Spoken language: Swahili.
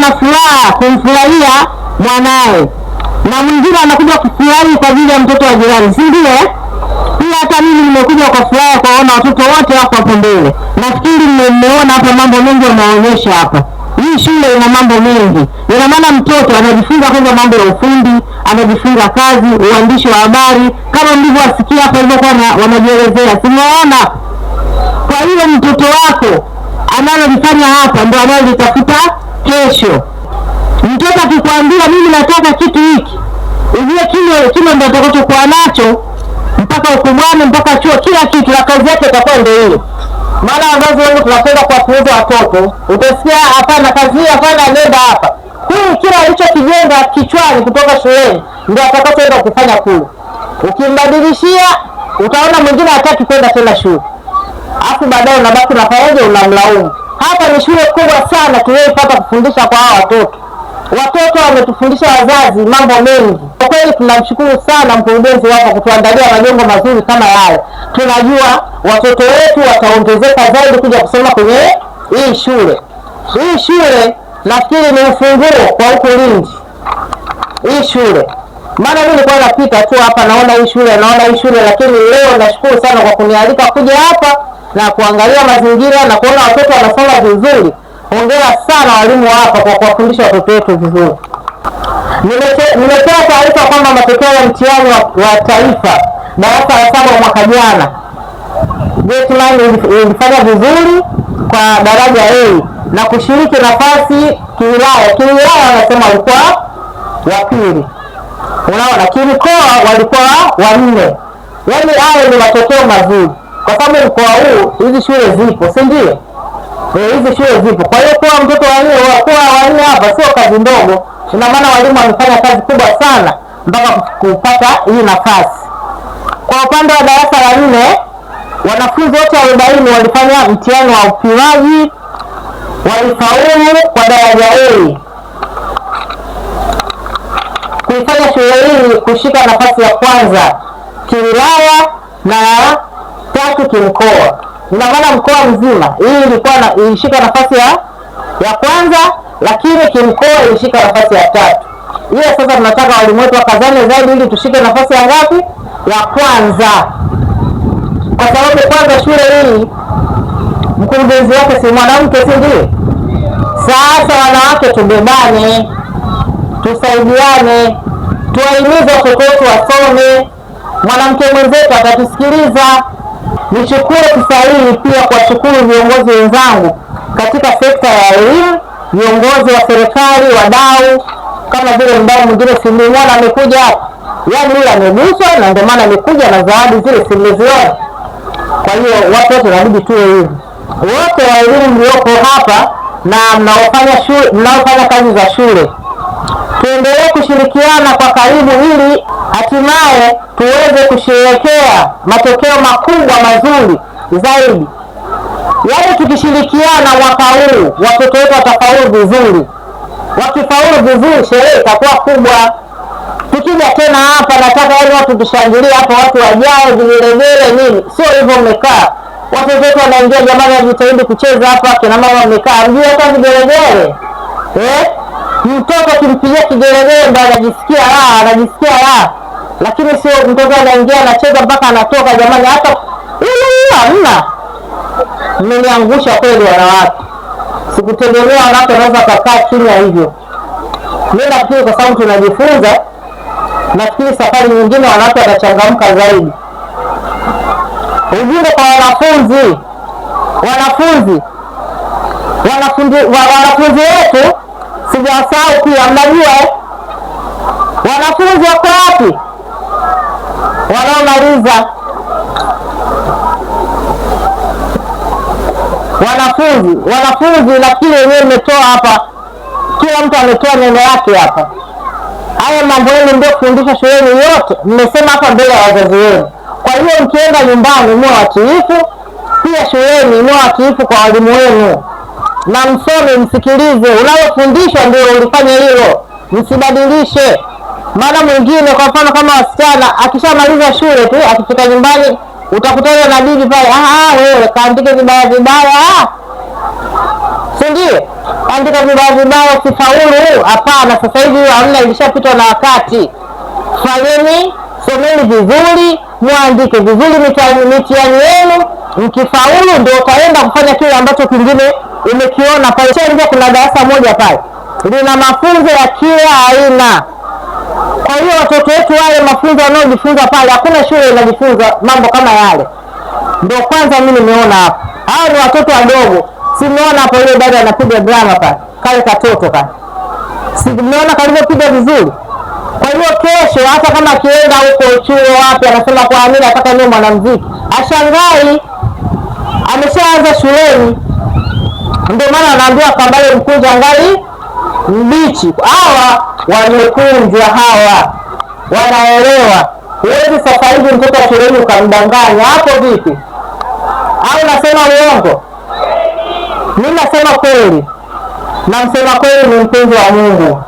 ana furaha kumfurahia mwanae, na mwingine anakuja kufurahi kwa ajili ya mtoto wa jirani, si ndio? Pia hata mimi nimekuja kwa furaha kuona watoto wote wako hapo mbele. Nafikiri mmeona hapa mambo mengi wanaonyesha hapa. Hii shule ina mambo mengi. Ina maana mtoto anajifunza kwanza mambo ya ufundi, anajifunza kazi, uandishi wa habari, kama mlivyowasikia hapa hivyo wanajielezea. Simuona. Kwa hiyo mtoto wako analolifanya hapa ndio analolitafuta kesho. Mtoto akikwambia mimi nataka kitu hiki, ujue kile ndio atakachokuwa nacho mpaka ukubwani, mpaka chuo, kila kitu, na kazi yake itakuwa ndio hiyo. Maana wazazi wengi tunapenda kuwapuuza watoto. Utasikia hapana kazi hii, hapana nenda hapa. Huyu kila alichokijenga kichwani kutoka shuleni ndio atakachoenda kufanya kule. Ukimbadilishia utaona mwingine hataki kwenda tena shule. Alafu baadaye unabaki na pamoja unamlaumu. Hapa ni shule kubwa sana tuliyopata kufundisha kwa hao watoto. Watoto wametufundisha wazazi mambo mengi. Kwa kweli tunamshukuru sana mkurugenzi wako kutuandalia majengo mazuri kama haya. Tunajua watoto wetu wataongezeka zaidi kuja kusoma kwenye hii shule. Hii shule nafikiri ni ufunguo kwa huko Lindi. Hii shule. Maana mimi nilikuwa napita tu hapa naona hii shule, lakini leo nashukuru sana kwa kunialika kuja hapa na kuangalia mazingira na kuona watoto wanasoma vizuri. Hongera sana walimu hapa kwa kuwafundisha watoto wetu vizuri. Nimetoa taarifa kwamba matokeo ya mtihani wa taifa darasa la 7 mwaka jana, Getman ilifanya vizuri kwa daraja A na kushiriki nafasi kiwilaya. Kiwilaya wanasema walikuwa wa pili. Unaona, kimkoa walikuwa wa 4. Yaani hayo ni matokeo mazuri. Kwa sababu mkoa huu hizi shule zipo, si ndio? Hizi shule zipo. Kwa hiyo kuwa mtoto wa 4 hapa sio kazi ndogo. Ina maana walimu wamefanya kazi kubwa sana mpaka kupata hii nafasi. Kwa upande wa darasa la 4, wanafunzi wote 40 walifanya mtihani wa upimaji, walifaulu kwa daraja A. Kuifanya shule hii kushika nafasi ya kwanza kiwilaya na 3 kimkoa. Ina maana mkoa mzima hii ilishika nafasi ya kwanza, lakini kimkoa ilishika nafasi ya 3. Hiyo sasa tunataka walimu wetu wakazane zaidi ili tushike nafasi ya ngapi? Ya kwanza. Kwa sababu kwanza shule hii mkurugenzi wake si mwanamke, si ndio? Sasa wanawake tubebane, tusaidiane, tuwahimize watoto wetu wasome. Mwanamke mwenzetu atatusikiliza. Nichukue fursa hii pia kuwashukuru viongozi wenzangu katika sekta ya elimu, viongozi wa serikali, wadau kama vile mdau mwingine simuona amekuja hapa. Yaani yule ameguswa na ndio maana amekuja na zawadi zile simuziona. Kwa hiyo watu wote inabidi tuwe hivi. Wote wa elimu mlioko hapa na mnaofanya kazi za shule, tuendelee kushirikiana kwa karibu ili hatimaye tuweze kusherehekea matokeo makubwa mazuri zaidi. Yaani tukishirikiana mwaka huu watoto wetu watafaulu vizuri. Wakifaulu vizuri sherehe itakuwa kubwa. Tukija tena hapa nataka wale watu tushangilie hapa, watu wajao vigelegele nini. Sio hivyo mmekaa. Watoto wetu wanaingia jamani wajitahidi kucheza hapa, kina mama wamekaa. Mjue hata vigelegele. Mtoto kimpigia kigelegele ndio anajisikia raha. Lakini sio mtoto anaingia anacheza mpaka anatoka jamani, hata hamna. Mmeniangusha kweli wanawake. Sikutegemea wanawake wanaweza kukaa kimya hivyo. Mimi nafikiri kwa sababu tunajifunza, nafikiri safari nyingine wanawake watachangamka zaidi. Ujumbe kwa wanafunzi wetu, sijasahau pia, mnajua wanafunzi wako wapi? Wanaomaliza. Wanafunzi nafikiri wenyewe mmetoa hapa. Kila mtu ametoa neno yake hapa. Haya mambo yenu ndio kufundisha shuleni yote. Mmesema hapa mbele ya wazazi wenu. Kwa hiyo mkienda nyumbani mwe watiifu, pia shuleni mwe watiifu kwa walimu wenu. Na msome, msikilize. Unalofundishwa ndio ulifanye hilo. Msibadilishe. Maana mwingine kwa mfano kama wasichana akishamaliza shule tu akifika nyumbani utakutana na bibi pale, wewe kaandike vibaya. Si ndio? andika vibao sifaulu. Hapana, sasa hivi hamna, ilishapitwa na wakati. Fanyeni, someni vizuri, muandike vizuri mitihani yenu. Mkifaulu ndio utaenda kufanya kile ambacho kingine umekiona pale. Kuna darasa moja pale lina mafunzo ya kila aina. Kwa hiyo watoto wetu wale mafunzo wanaojifunza pale, hakuna shule inajifunza mambo kama yale. Ndio kwanza mimi nimeona hapa. Hao ni watoto wadogo. Simeona hapo ile dada anapiga drama pale. Kale katoto kale. Simeona kalivyopiga vizuri. Kwa hiyo kesho hata kama akienda huko chuo wapi anasema kwa nini nataka niwe mwanamuziki, ashangai ameshaanza shuleni. Ndio maana anaambiwa Kambale mkunja ngali mbichi. Hawa wamekunjwa, hawa wanaelewa. Huwezi sasa hivi mtoto wa shuleni ukamdanganya. Hapo vipi? Au nasema uongo? Mimi nasema kweli, na msema kweli ni mpenzi wa Mungu.